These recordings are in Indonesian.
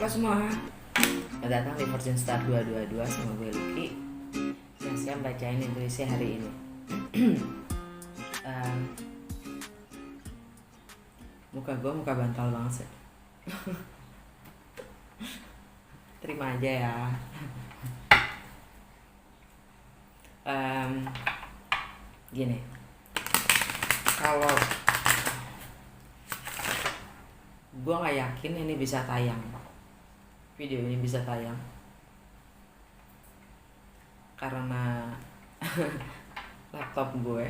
semua, selamat datang di Fortune Star 222 sama gue Lucky yang siap bacain intuisi hari ini. Um, muka gue muka bantal banget sih. Terima aja ya. Gini, kalau gue nggak yakin ini bisa tayang, video ini bisa tayang karena laptop gue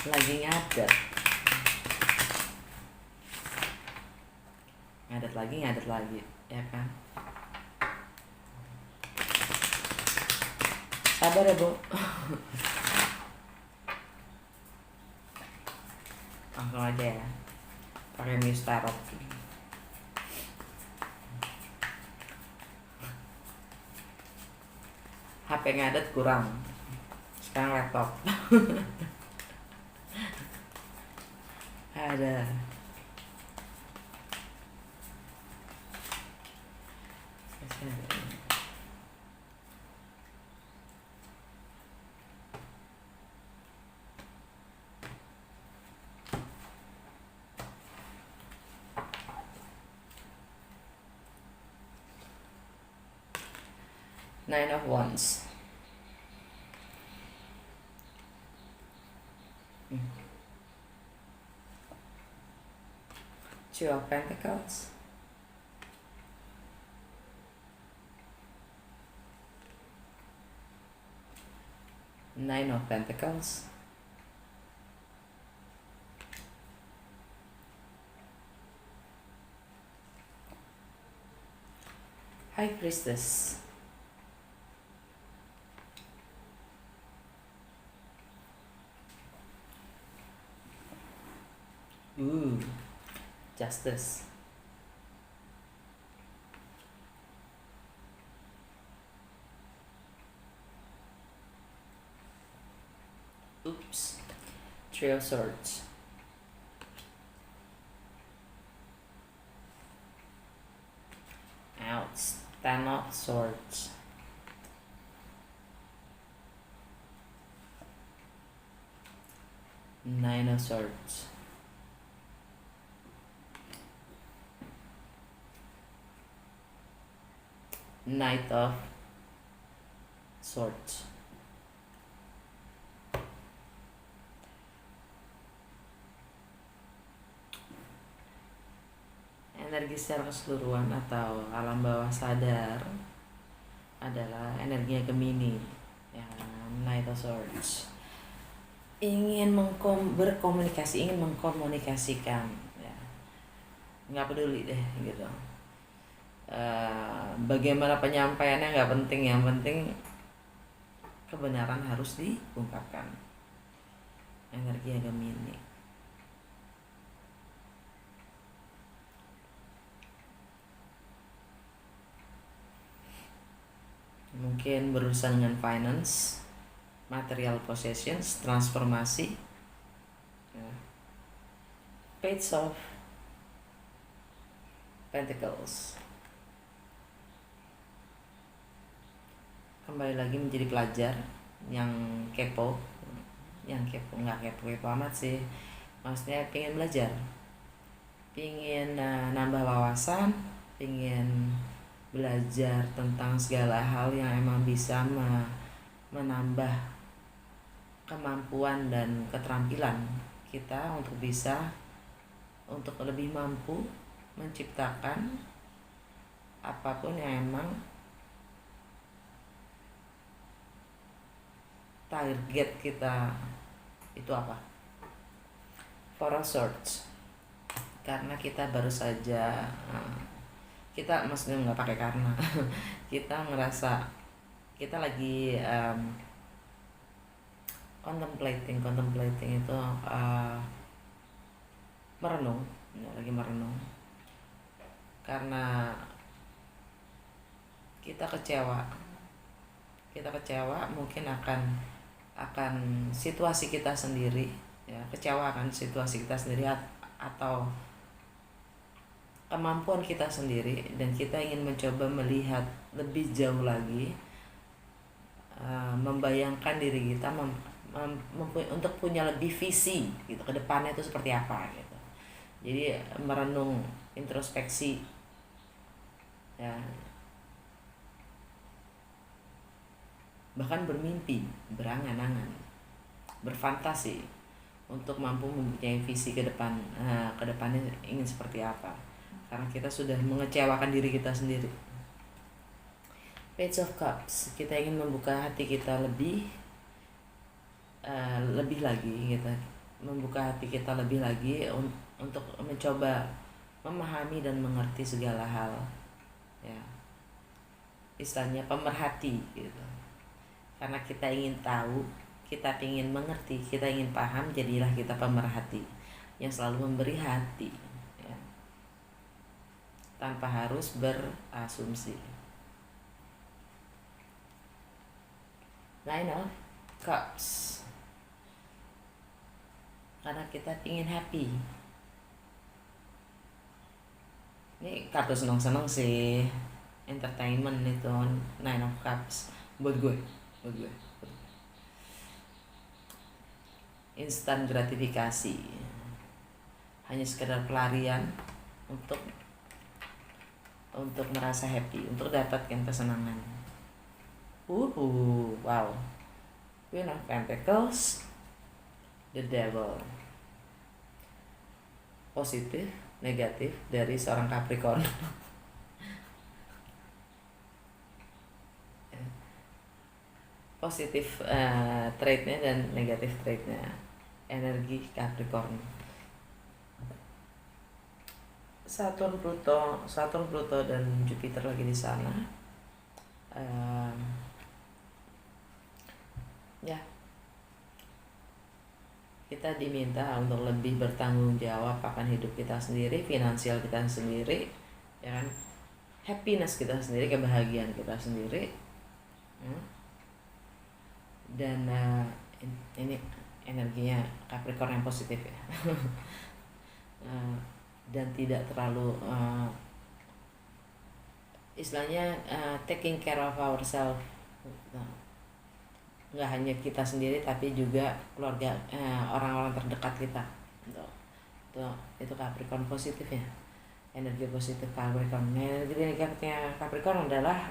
lagi ngadet lagi ya kan. Sabar ya Bu. Langsung aja ya, pakai Mistarok. HP ngadet kurang, sekarang laptop. Ada. Nine of Wands. Two of Pentacles. Nine of Pentacles. High Priestess. Justice. Oops. Three of Swords. Ouch. Ten of Swords. Nine of Swords. Knight of Swords. Energi secara keseluruhan atau alam bawah sadar adalah energinya Gemini, ya, Knight of Swords. Ingin berkomunikasi, ingin mengkomunikasikan, ya, nggak peduli deh gitu. Bagaimana penyampaiannya nggak penting, yang penting kebenaran harus diungkapkan. Energi Gemini. Mungkin berurusan dengan finance, material possessions, transformasi, ya. Page of Pentacles. Kembali lagi menjadi pelajar yang kepo, nggak kepo amat sih, maksudnya pengen belajar, pengen nambah wawasan, pengen belajar tentang segala hal yang emang bisa menambah kemampuan dan keterampilan kita untuk lebih mampu menciptakan apapun yang emang target kita itu apa. Four of Swords, karena kita baru saja kita maksudnya nggak pakai karena kita ngerasa kita lagi contemplating itu merenung, ya, lagi merenung karena kita kecewa mungkin akan situasi kita sendiri, ya, kecewa akan situasi kita sendiri atau kemampuan kita sendiri dan kita ingin mencoba melihat lebih jauh lagi, membayangkan diri kita untuk punya lebih visi gitu ke depannya itu seperti apa gitu. Jadi merenung, introspeksi ya, bahkan bermimpi, berangan-angan, berfantasi untuk mampu mempunyai visi ke depan, ke depannya ingin seperti apa, karena kita sudah mengecewakan diri kita sendiri. Page of Cups, kita ingin membuka hati kita lebih lagi gitu, membuka hati kita lebih lagi untuk mencoba memahami dan mengerti segala hal ya, istilahnya pemerhati gitu, karena kita ingin tahu, kita ingin mengerti, kita ingin paham, jadilah kita pemerhati yang selalu memberi hati ya, tanpa harus berasumsi. Nine of Cups, karena kita ingin happy. Ini kartu senang-senang sih, entertainment itu Nine of Cups buat gue. Instant gratifikasi, hanya sekedar pelarian untuk merasa happy, untuk dapatkan kesenangan. Wow. Queen of Pentacles, the Devil. Positif, negatif dari seorang Capricorn. Positif trait-nya dan negatif trait-nya energi Capricorn. Saturn, Pluto dan Jupiter lagi di sana. Ya, kita diminta untuk lebih bertanggung jawab akan hidup kita sendiri, finansial kita sendiri, ya kan, happiness kita sendiri, kebahagiaan kita sendiri. Dan ini energinya Capricorn yang positif ya. Dan tidak terlalu istilahnya taking care of ourselves, nggak hanya kita sendiri tapi juga keluarga, orang-orang terdekat kita. Itu Capricorn positif ya, energi positif Capricorn. Energi negatifnya Capricorn adalah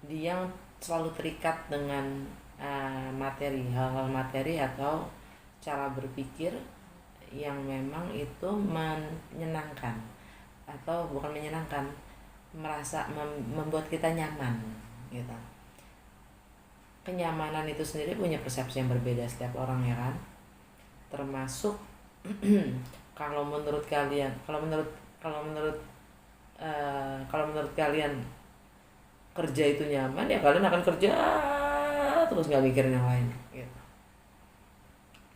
dia selalu terikat dengan materi, hal-hal materi atau cara berpikir yang memang itu menyenangkan atau bukan menyenangkan, merasa membuat kita nyaman gitu. Kenyamanan itu sendiri punya persepsi yang berbeda setiap orang ya kan, termasuk kalau menurut kalian kerja itu nyaman, ya kalian akan kerja terus nggak mikirin yang lain gitu.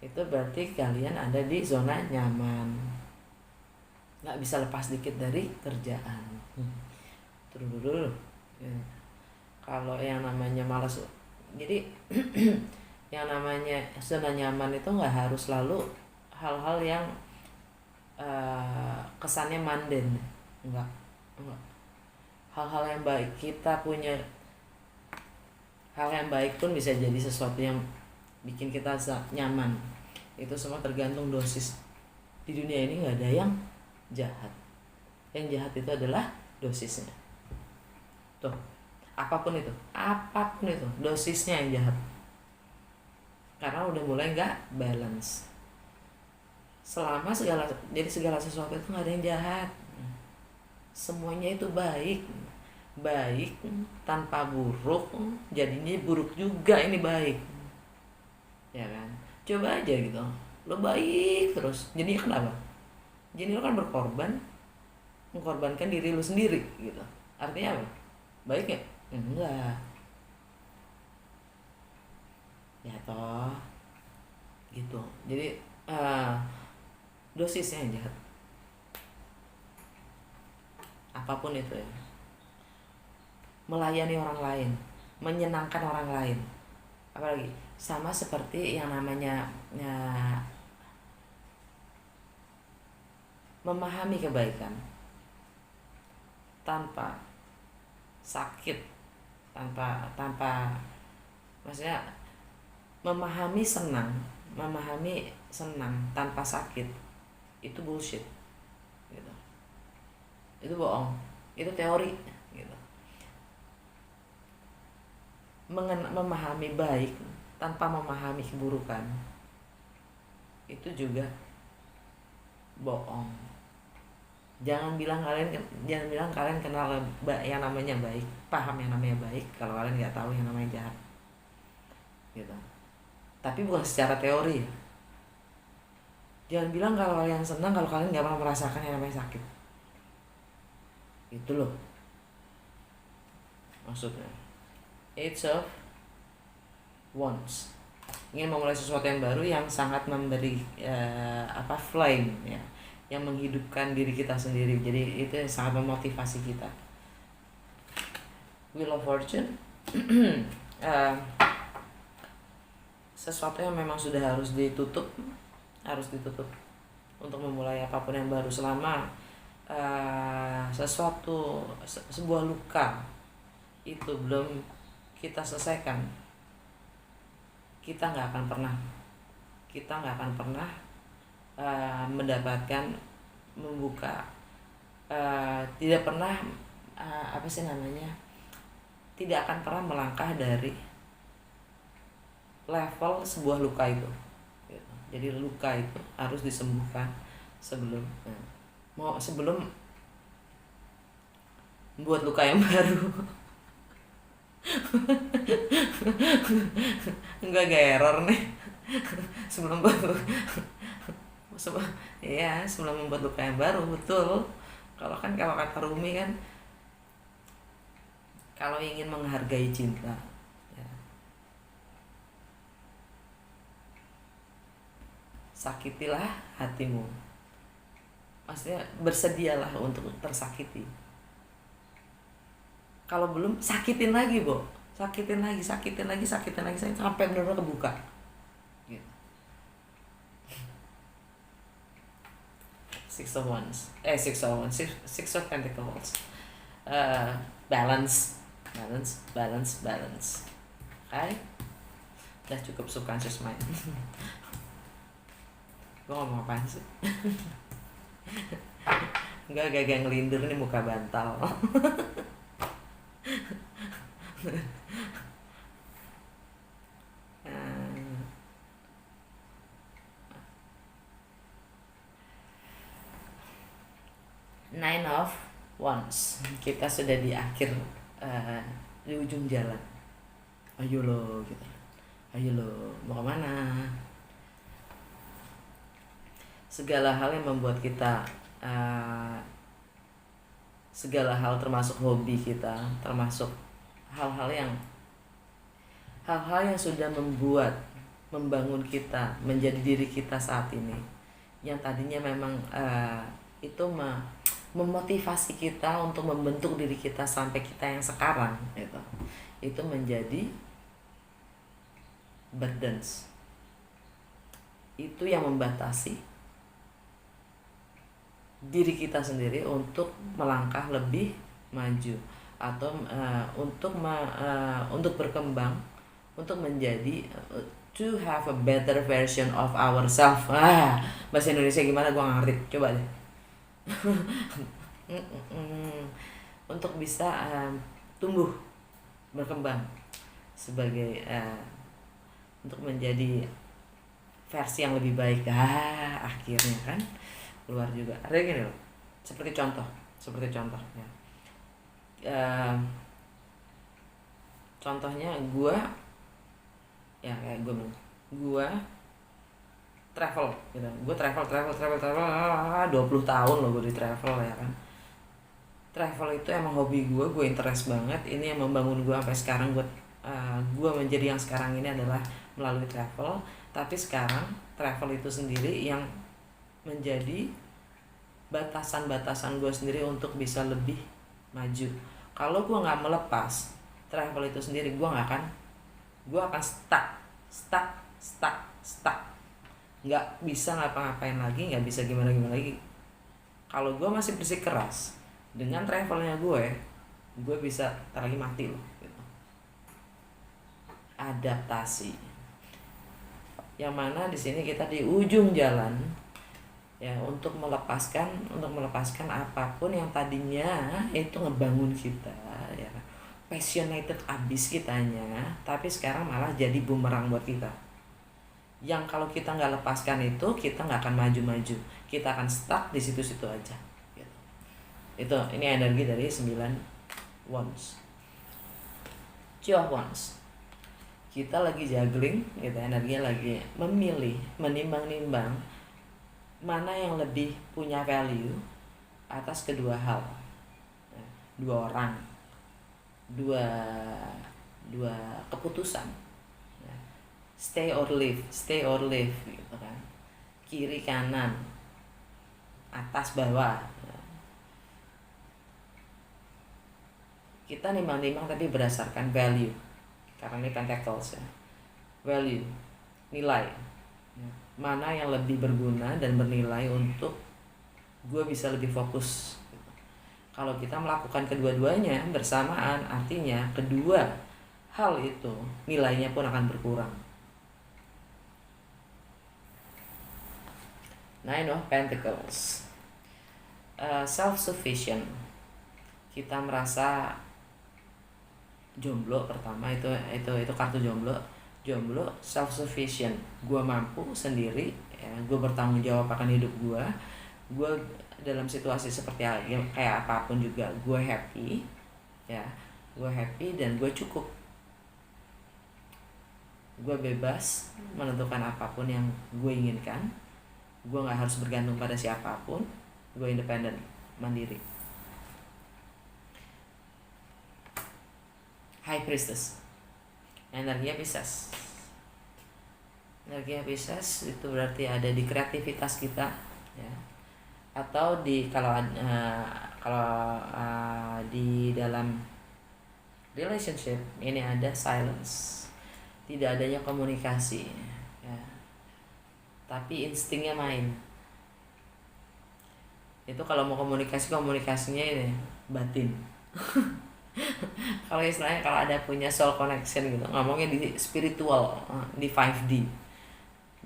Itu berarti kalian ada di zona nyaman, nggak bisa lepas dikit dari kerjaan. Terus dulu ya. Kalau yang namanya malas, jadi yang namanya zona nyaman itu nggak harus selalu hal-hal yang kesannya manden, enggak. Hal-hal yang baik, kita punya hal yang baik pun bisa jadi sesuatu yang bikin kita nyaman. Itu semua tergantung dosis. Di dunia ini nggak ada yang jahat, yang jahat itu adalah dosisnya. Tuh, apapun itu dosisnya yang jahat, karena udah mulai nggak balance. Selama segala sesuatu itu nggak ada yang jahat, semuanya itu baik tanpa buruk, jadinya buruk juga ini baik ya kan. Coba aja gitu, lo baik terus jadinya kenapa? Jadi lo kan mengkorbankan diri lo sendiri gitu. Artinya apa? Baik ya? Enggak ya toh gitu. Jadi dosisnya yang jahat, apapun itu ya. Melayani orang lain, menyenangkan orang lain, apalagi sama seperti yang namanya memahami kebaikan, tanpa sakit, tanpa maksudnya memahami senang tanpa sakit itu bullshit gitu. Itu bohong, itu teori gitu. Memahami baik tanpa memahami keburukan itu juga bohong. Jangan bilang kalian kenal yang namanya baik, paham yang namanya baik kalau kalian nggak tahu yang namanya jahat gitu. Tapi bukan secara teori ya. Jangan bilang kalau kalian senang kalau kalian nggak pernah merasakan yang namanya sakit. Itu loh maksudnya. It's of wants, ingin memulai sesuatu yang baru yang sangat memberi flame ya, yang menghidupkan diri kita sendiri. Jadi itu yang sangat memotivasi kita. Wheel of Fortune sesuatu yang memang sudah harus ditutup untuk memulai apapun yang baru. Selama sebuah luka itu belum kita selesaikan, kita nggak akan pernah mendapatkan, membuka, tidak pernah tidak akan pernah melangkah dari level sebuah luka itu. Jadi luka itu harus disembuhkan sebelum membuat luka yang baru. Enggak error nih. sebelum membuat luka yang baru, betul. Kalau kata Rumi kan, kalau ingin menghargai cinta ya, sakitilah hatimu. Maksudnya bersedialah untuk tersakiti. Kalau belum, sakitin lagi, Bo. Sakitin lagi sampai benar-benar kebuka. Gitu. Six of Pentacles. Balance. Okay? Udah cukup subconscious mind. Gue ngomong apaan sih? Enggak, agak ngelindur nih, muka bantal. Nine of Wands. Kita sudah di akhir, di ujung jalan. Ayo lo gitu. Ayo lo, mau kemana? Segala hal yang membuat kita, segala hal termasuk hobi kita, termasuk hal-hal yang sudah membangun kita menjadi diri kita saat ini, yang tadinya memang itu memotivasi kita untuk membentuk diri kita sampai kita yang sekarang gitu. Itu menjadi burdens. Itu yang membatasi diri kita sendiri untuk melangkah lebih maju, atau untuk berkembang, untuk menjadi to have a better version of ourselves. Bahasa Indonesia gimana gua nggak ngerti, coba deh. Untuk bisa tumbuh, berkembang sebagai untuk menjadi versi yang lebih baik. Akhirnya kan keluar juga. Ada gini loh, seperti contoh ya. Contohnya gue travel gitu. Gue travel 20 tahun loh gue di travel ya kan. Travel itu emang hobi gue interest banget. Ini yang membangun gue sampai sekarang. Gue menjadi yang sekarang ini adalah melalui travel. Tapi sekarang travel itu sendiri yang menjadi batasan-batasan gue sendiri untuk bisa lebih maju. Kalau gue nggak melepas travel itu sendiri, gue akan stuck, nggak bisa ngapa-ngapain lagi, nggak bisa gimana lagi. Kalau gue masih bersikeras Dengan travelnya gue bisa ntar lagi mati loh gitu. Adaptasi, yang mana di sini kita di ujung jalan ya, untuk melepaskan apapun yang tadinya itu ngebangun kita ya, passionated abis kitanya, tapi sekarang malah jadi bumerang buat kita. Yang kalau kita nggak lepaskan itu, kita nggak akan maju-maju, kita akan stuck di situ-situ aja gitu. Ini energi dari 9 wands. Two of wands, kita lagi juggling gitu, energinya lagi memilih, menimbang-nimbang mana yang lebih punya value atas kedua hal, dua orang, dua keputusan, stay or leave gitu kan, kiri kanan, atas bawah. Kita nimbang-nimbang tapi berdasarkan value, karena ini pentacles ya, value, nilai, mana yang lebih berguna dan bernilai untuk gue bisa lebih fokus. Kalau kita melakukan kedua-duanya bersamaan, artinya kedua hal itu nilainya pun akan berkurang. Nine of Pentacles, self-sufficient. Kita merasa jomblo, pertama itu kartu jomblo, self-sufficient. Gue mampu sendiri ya, gue bertanggung jawab akan hidup gue dalam situasi seperti kayak apapun juga gue happy ya, dan gue cukup, gue bebas menentukan apapun yang gue inginkan, gue nggak harus bergantung pada siapapun, gue independen, mandiri. High Priestess, energinya Pisces itu berarti ada di kreativitas kita ya, atau di kalau di dalam relationship ini ada silence, tidak adanya komunikasi ya, tapi instingnya main. Itu kalau mau komunikasinya ini batin. Kalau istilahnya kalau ada punya soul connection gitu, ngomongnya di spiritual, di 5D,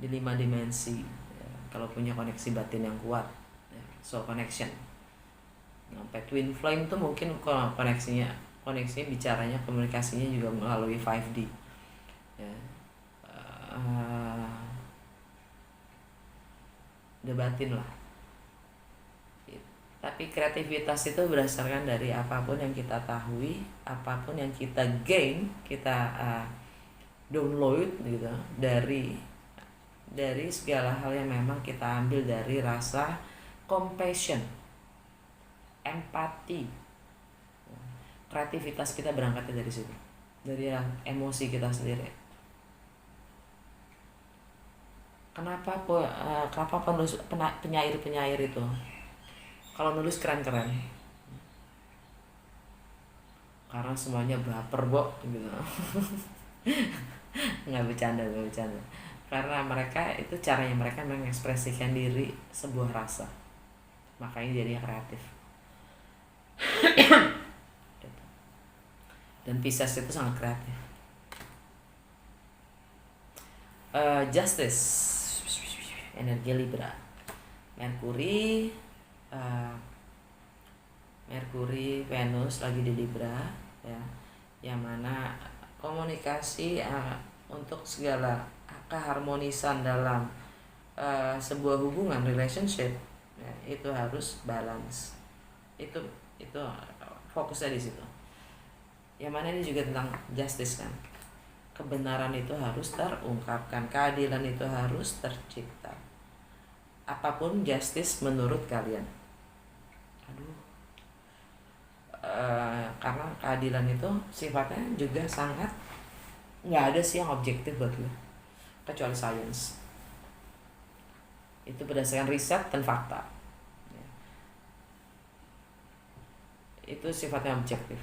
di 5 dimensi ya. Kalau punya koneksi batin yang kuat ya, soul connection sampai twin flame tuh mungkin koneksinya bicaranya, komunikasinya juga melalui 5D ya. Udah batin lah. Tapi kreativitas itu berdasarkan dari apapun yang kita tahu, apapun yang kita gain, kita download gitu dari segala hal yang memang kita ambil dari rasa compassion, empati. Kreativitas kita berangkatnya dari situ, dari emosi kita sendiri. Kenapa penyair itu kalau nulis keren-keren? Karena semuanya baper gitu. nggak bercanda. Karena mereka itu caranya mereka mengekspresikan diri sebuah rasa, makanya jadinya kreatif. Dan Pisces itu sangat kreatif. Justice, energi Libra, Merkuri, Venus lagi di Libra ya, yang mana komunikasi untuk segala keharmonisan dalam sebuah hubungan, relationship ya, itu harus balance. Itu fokusnya di situ. Yang mana ini juga tentang justice kan, kebenaran itu harus terungkapkan, keadilan itu harus tercipta. Apapun justice menurut kalian. Karena keadilan itu sifatnya juga sangat nggak ada sih yang objektif buat gue, kecuali science. Itu berdasarkan riset dan fakta ya. Itu sifatnya objektif.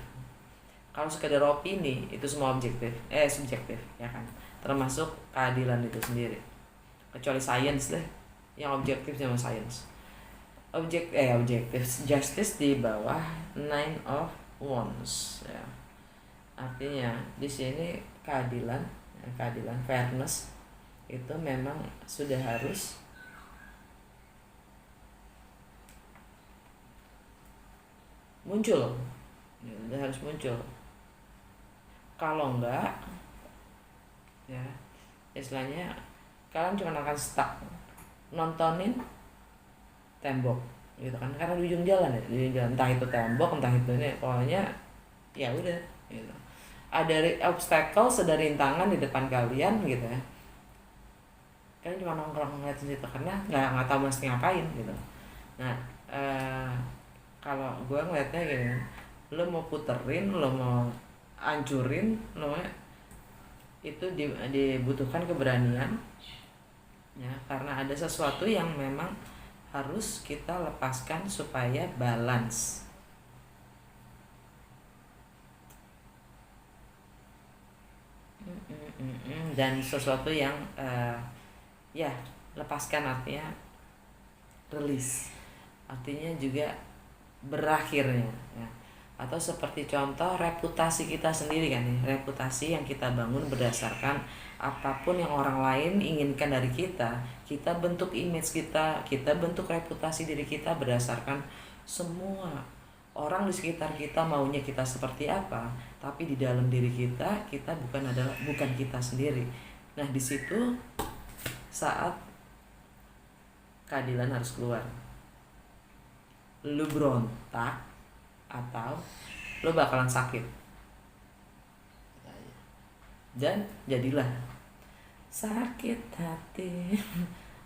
Kalau sekedar opini itu semua subjektif ya kan, termasuk keadilan itu sendiri, kecuali science deh yang objektif sama science. objektif justice di bawah nine of wands ya. Artinya di sini keadilan, keadilan fairness itu memang sudah harus muncul, ya, sudah harus muncul. Kalau enggak, ya istilahnya kalian cuma akan stuck nontonin tembok gitu kan, karena di ujung jalan ya, di ujung jalan entah itu tembok entah itu ini, pokoknya ya udah gitu. Ada obstacle, ada rintangan di depan kalian gitu ya, kalian cuma nongkrong ngeliat di situ karena nggak tahu mesti ngapain gitu. Nah kalau gue ngeliatnya gini, lo mau puterin, lo mau ancurin, lo itu dibutuhkan keberanian ya, karena ada sesuatu yang memang harus kita lepaskan supaya balance. Dan sesuatu yang ya lepaskan artinya release, artinya juga berakhirnya ya. Atau seperti contoh reputasi kita sendiri kan ya, reputasi yang kita bangun berdasarkan apapun yang orang lain inginkan dari kita bentuk image kita bentuk reputasi diri kita berdasarkan semua orang di sekitar kita maunya kita seperti apa, tapi di dalam diri kita bukan kita sendiri. Nah di situ saat keadilan harus keluar. Lu berontak atau lu bakalan sakit, dan jadilah sakit hati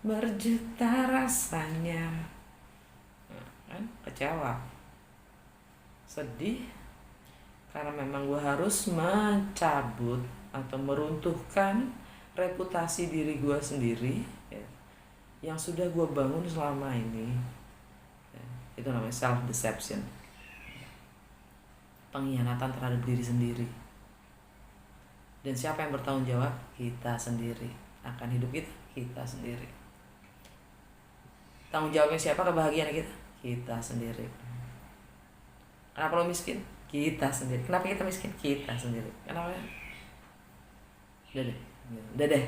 berjuta rasanya kan, kecewa, sedih karena memang gue harus mencabut atau meruntuhkan reputasi diri gue sendiri ya, yang sudah gue bangun selama ini ya. Itu namanya self deception, pengkhianatan terhadap diri sendiri. Dan siapa yang bertanggung jawab? Kita sendiri akan hidup kita sendiri. Tanggung jawabnya siapa? Kebahagiaan kita sendiri. Kenapa lo miskin? Kita sendiri. Kenapa kita miskin? Kita sendiri. Kenapa? Udah deh.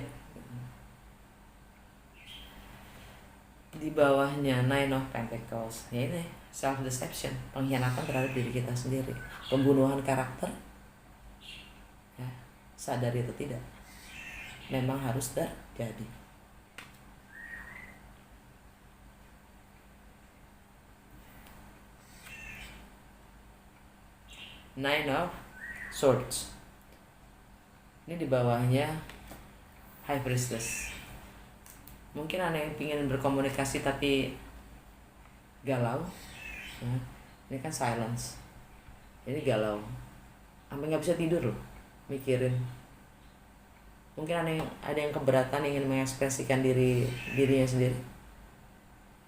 Di bawahnya Nine of Pentacles, ya ini self deception, pengkhianatan terhadap diri kita sendiri, pembunuhan karakter ya, sadari atau tidak memang harus terjadi. Nine of Swords, ini di bawahnya High Priestess. Mungkin ada yang ingin berkomunikasi tapi galau ya. Ini kan silence, ini galau sampai nggak bisa tidur loh mikirin. Mungkin ada yang keberatan ingin mengekspresikan dirinya sendiri,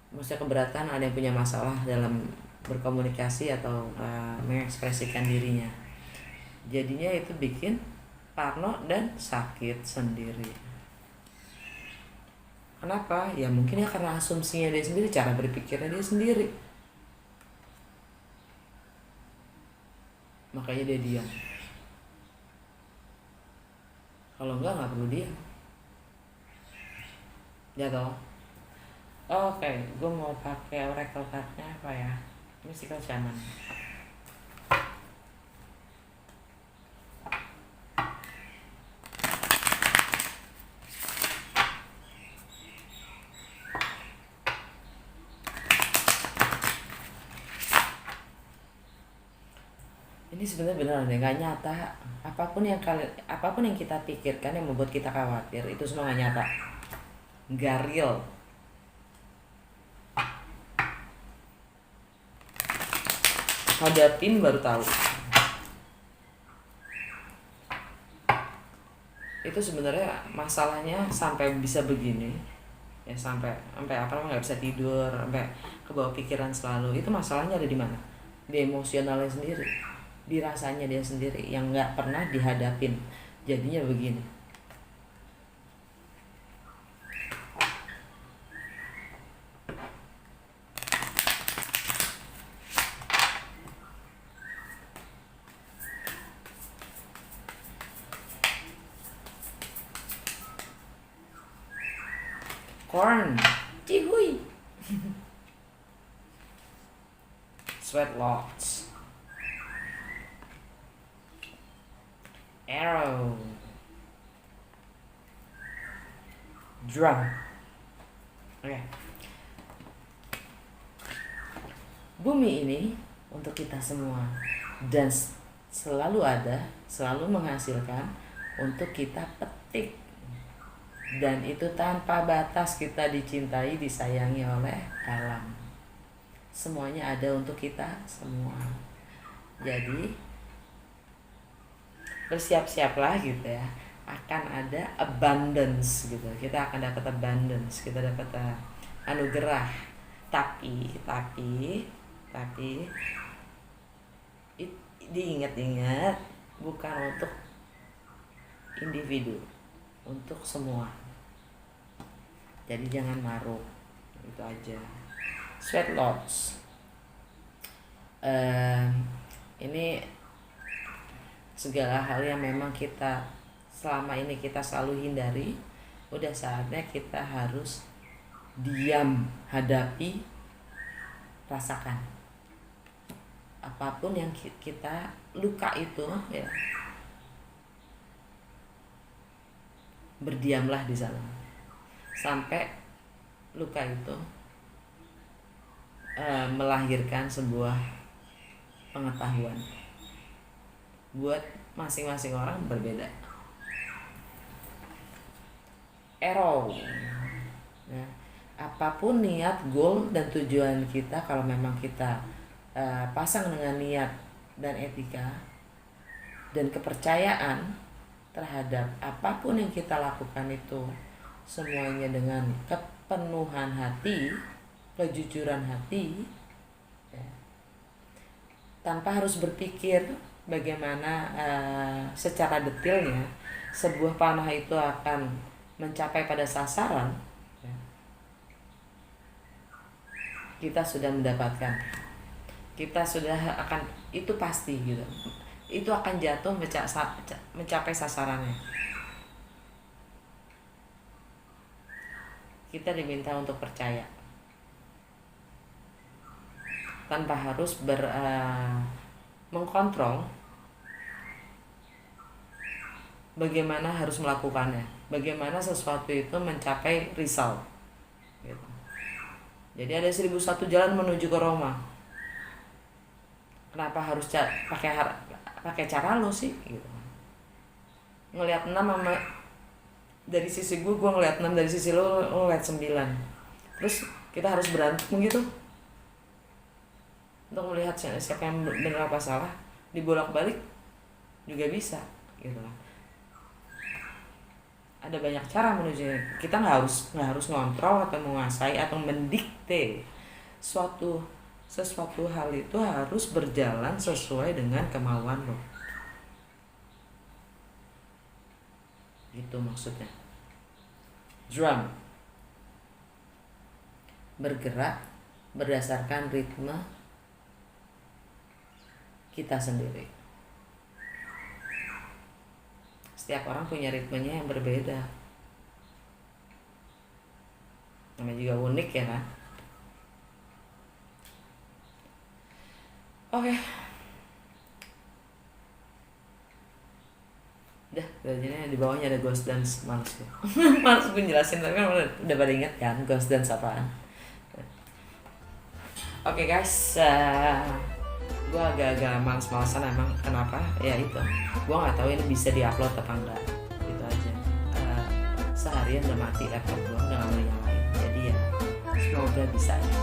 maksudnya keberatan, ada yang punya masalah dalam berkomunikasi atau mengekspresikan dirinya, jadinya itu bikin parno dan sakit sendiri. Kenapa? Ya mungkin ya karena asumsinya dia sendiri, cara berpikirnya dia sendiri, makanya dia diam. Kalau nggak perlu diam ya toh. Oke, gue mau pakai oracle cardnya apa ya, Mystical Shaman. Ini sebenarnya benar deh, nggak nyata. Apapun yang kita pikirkan yang membuat kita khawatir itu semua nggak nyata, nggak real. Hadapin baru tahu. Itu sebenarnya masalahnya sampai bisa begini ya, sampai apa, nggak bisa tidur, sampai kebawa pikiran selalu. Itu masalahnya ada di mana? Di emosionalnya sendiri, di rasanya dia sendiri yang nggak pernah dihadapin, jadinya begini. Popcorn. Cihuy. Sweat Lodge. Arrow. Drum. Oke. Bumi ini untuk kita semua dan selalu ada, selalu menghasilkan untuk kita petik. Dan itu tanpa batas kita dicintai, disayangi oleh alam. Semuanya ada untuk kita semua. Jadi bersiap-siaplah gitu ya. Akan ada abundance gitu. Kita akan dapat abundance, kita dapat anugerah. Tapi diingat-ingat bukan untuk individu, untuk semua. Jadi jangan maruk, itu aja. Sweat Lodge. Ini segala hal yang memang kita selama ini kita selalu hindari, udah saatnya kita harus diam, hadapi, rasakan. Apapun yang kita luka itu ya, berdiamlah di sana sampai luka itu melahirkan sebuah pengetahuan. Buat masing-masing orang berbeda. Arrow. Nah, apapun niat, goal dan tujuan kita, kalau memang kita pasang dengan niat dan etika dan kepercayaan terhadap apapun yang kita lakukan itu semuanya dengan kepenuhan hati, kejujuran hati, ya, tanpa harus berpikir bagaimana secara detailnya sebuah panah itu akan mencapai pada sasaran, ya, kita sudah mendapatkan, kita sudah akan, itu pasti gitu, itu akan jatuh mencapai sasarannya. Kita diminta untuk percaya tanpa harus mengkontrol bagaimana harus melakukannya, bagaimana sesuatu itu mencapai result gitu. Jadi ada 1001 jalan menuju ke Roma. Kenapa harus pakai cara lo sih gitu. Ngelihat 6 sama dari sisi gue ngelihat 6, dari sisi lo ngelihat 9. Terus kita harus berantem gitu untuk melihat siapa yang benar apa salah, dibolak-balik juga bisa gitu lah. Ada banyak cara menuju. Kita nggak harus ngontrol atau menguasai atau mendikte sesuatu hal itu harus berjalan sesuai dengan kemauan lo. Gitu maksudnya. Drum. Bergerak berdasarkan ritme kita sendiri. Setiap orang punya ritmenya yang berbeda. Namanya juga unik ya kan. Oke. Udah, jadi di bawahnya ada Ghost Dance. Males gue. Males gue jelasin, tapi kan udah pada inget kan Ghost Dance apaan. Oke guys, gue agak-agak males-malesan emang. Kenapa? Ya itu, gue nggak tahu ini bisa diupload apa enggak. Gitu aja. Seharian udah mati laptop gue, udah nggak mau nyalain. Jadi ya semoga bisa ya.